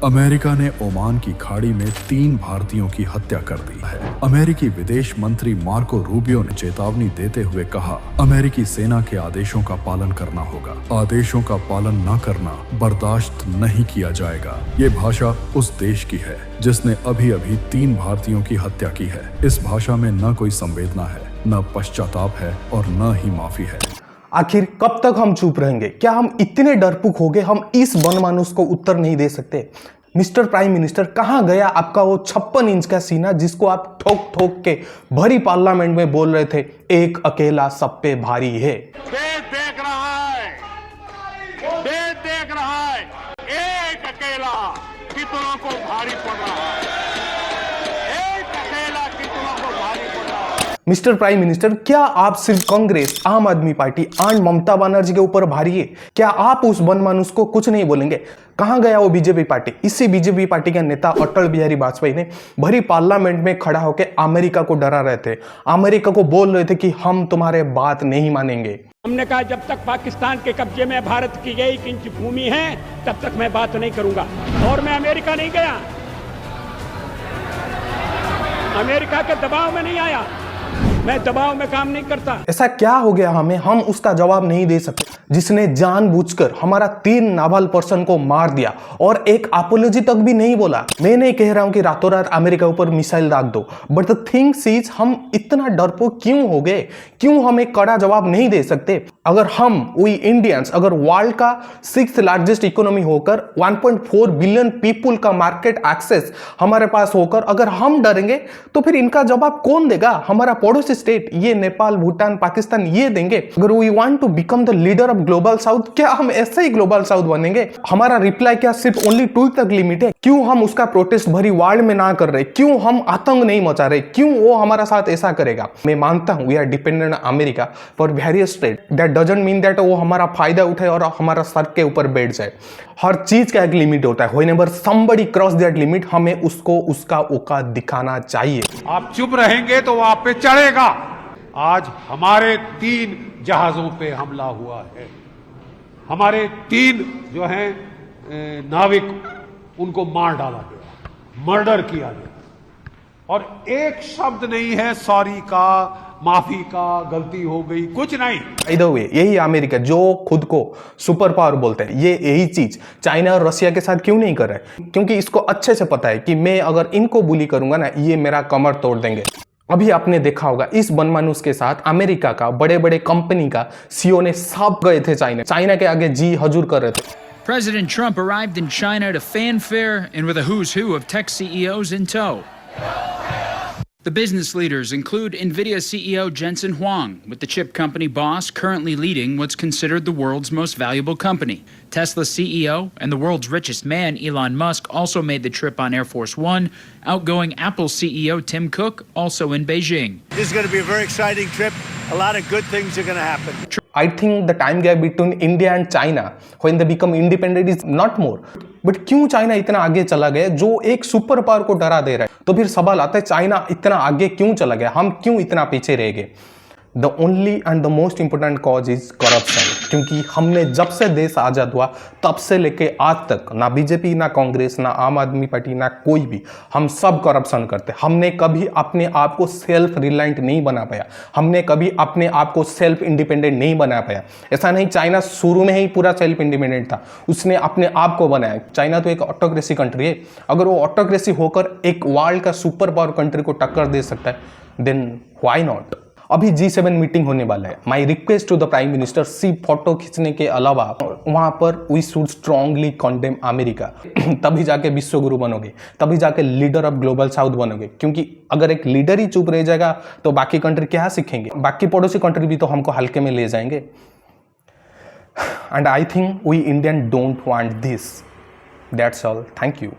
America ने Oman की खाड़ी में 3 भारतीयों की हत्या कर दी है। अमेरिकी विदेश मंत्री मार्को रूबियो ने चेतावनी देते हुए कहा, अमेरिकी सेना के आदेशों का पालन करना होगा। आदेशों का पालन न करना बर्दाश्त नहीं किया जाएगा। ये भाषा उस देश की है जिसने अभी अभी 3 भारतीयों की हत्या की है। इस भाषा में न कोई संवेदना है, न पश्चाताप है और न ही माफी है। आखिर कब तक हम चुप रहेंगे? क्या हम इतने डरपोक हो गए हम इस बनमानुस को उत्तर नहीं दे सकते? मिस्टर प्राइम मिनिस्टर, कहां गया आपका वो 56 इंच का सीना जिसको आप ठोक ठोक के भरी पार्लियामेंट में बोल रहे थे एक अकेला सब पे भारी है? देश देख रहा है, देश देख रहा है, एक अकेला कितनों को भारी पड़ रहा है, एक अकेला कितनों को भारी पड़ रहा है। मिस्टर प्राइम मिनिस्टर, क्या आप सिर्फ कांग्रेस, आम आदमी पार्टी एंड ममता बनर्जी के ऊपर भारी है? क्या आप उस बनमानुस को कुछ नहीं बोलेंगे? कहां गया वो बीजेपी पार्टी? इसी बीजेपी पार्टी के नेता अटल बिहारी वाजपेयी ने भरी पार्लियामेंट में खड़ा होकर अमेरिका को डरा रहे थे, अमेरिका को बोल रहे थे कि हम तुम्हारे बात नहीं मानेंगे। हमने कहा जब तक पाकिस्तान के कब्जे में भारत की 1 इंच भूमि है तब तक मैं बात नहीं करूंगा। और मैं अमेरिका नहीं गया, अमेरिका के दबाव में नहीं आया, मैं दबाव में काम नहीं करता। ऐसा क्या हो गया हमें, हम उसका जवाब नहीं दे सकते जिसने जानबूझकर हमारा 3 नाबाल पर्सन को मार दिया और एक अपोलॉजी तक भी नहीं बोला। मैं नहीं कह रहा हूं कि रातों रात अमेरिका ऊपर मिसाइल दाग दो, बट द थिंग्स इज हम इतना डरपोक क्यों हो गए? क्यों हम एक कड़ा जवाब नहीं दे सकते? अगर हम वी इंडियंस, अगर वर्ल्ड का 6th लार्जेस्ट इकोनॉमी होकर 1.4 बिलियन पीपुल का मार्केट एक्सेस हमारे पास होकर अगर हम डरेंगे तो फिर इनका जवाब कौन देगा? हमारा पड़ोसी स्टेट, ये नेपाल, भूटान, पाकिस्तान, ये देंगे। अगर we want to become the leader of global south, क्या हम ऐसे ही ग्लोबल साउथ बनेंगे? हमारा रिप्लाई क्या सिर्फ ओनली ट्वीट तक लिमिट है? क्यों हम उसका प्रोटेस्ट भरी वर्ल्ड में ना कर रहे? क्यों हम आतंक नहीं मचा रहे? क्यों वो हमारा साथ ऐसा करेगा? मैं मानता हूं we are dependent on America for various state, that doesn't mean that वो हमारा फायदा उठाए और हमारा सर के ऊपर बैठ जाए। हर चीज का एक लिमिट होता है। Whenever somebody cross that limit, हमें उसको उसका औकात दिखाना चाहिए। आप चुप रहेंगे तो वो आप पे चढ़ेगा। आज हमारे 3 जहाजों पे हमला हुआ है, हमारे 3 जो हैं नाविक, उनको मार डाला गया, मर्डर किया गया और एक शब्द नहीं है सॉरी का, माफी का, गलती हो गई, कुछ नहीं। इधर वे यही अमेरिका जो खुद को सुपर पावर बोलते हैं, ये यही चीज चाइना और रशिया के साथ क्यों नहीं कर रहे? क्योंकि इसको अच्छे से पता है कि मैं अगर इनको बुली करूंगा ना, ये मेरा कमर तोड़ देंगे। अभी आपने देखा होगा इस बनमानुस के साथ अमेरिका का बड़े बड़े कंपनी का सीईओ ने सब गए थे चाइना के आगे जी हजूर कर रहे थे। President Trump arrived in China to fanfare and with a who's who of tech CEOs in tow. The business leaders include NVIDIA CEO Jensen Huang, with the chip company boss currently leading what's considered the world's most valuable company. Tesla CEO and the world's richest man, Elon Musk, also made the trip on Air Force One. Outgoing Apple CEO Tim Cook also in Beijing. This is going to be a very exciting trip. A lot of good things are going to happen. I think the time gap between India and China when they become independent is not more. But क्यों China इतना आगे चला गया जो एक super power को डरा दे रहा है? तो फिर सवाल आता है चाइना इतना आगे क्यों चला गया, हम क्यों इतना पीछे रह गए? The only and the most important cause is corruption. क्योंकि हमने जब से देश आजाद हुआ तब से लेके आज तक ना बीजेपी, ना कांग्रेस, ना आम आदमी पार्टी, ना कोई भी, हम सब करप्शन करते। हमने कभी अपने आप को सेल्फ रिलायंट नहीं बना पाया, हमने कभी अपने आप को सेल्फ इंडिपेंडेंट नहीं बना पाया। ऐसा नहीं चाइना शुरू में ही पूरा सेल्फ इंडिपेंडेंट था, उसने अपने आप को बनाया। चाइना तो एक ऑटोक्रेसी कंट्री है, अगर वो ऑटोक्रेसी होकर एक वर्ल्ड का सुपर पावर कंट्री को टक्कर दे सकता है, देन व्हाई नॉट? अभी G7 मीटिंग होने वाला है। My request to the prime minister, सिर्फ फोटो खींचने के अलावा वहां पर we should strongly condemn America. तभी जाके विश्व गुरु बनोगे, तभी जाके लीडर ऑफ ग्लोबल साउथ बनोगे। क्योंकि अगर एक लीडर ही चुप रह जाएगा तो बाकी कंट्री क्या सीखेंगे? बाकी पड़ोसी कंट्री भी तो हमको हल्के में ले जाएंगे। And I think we Indian don't want this. That's all, thank you.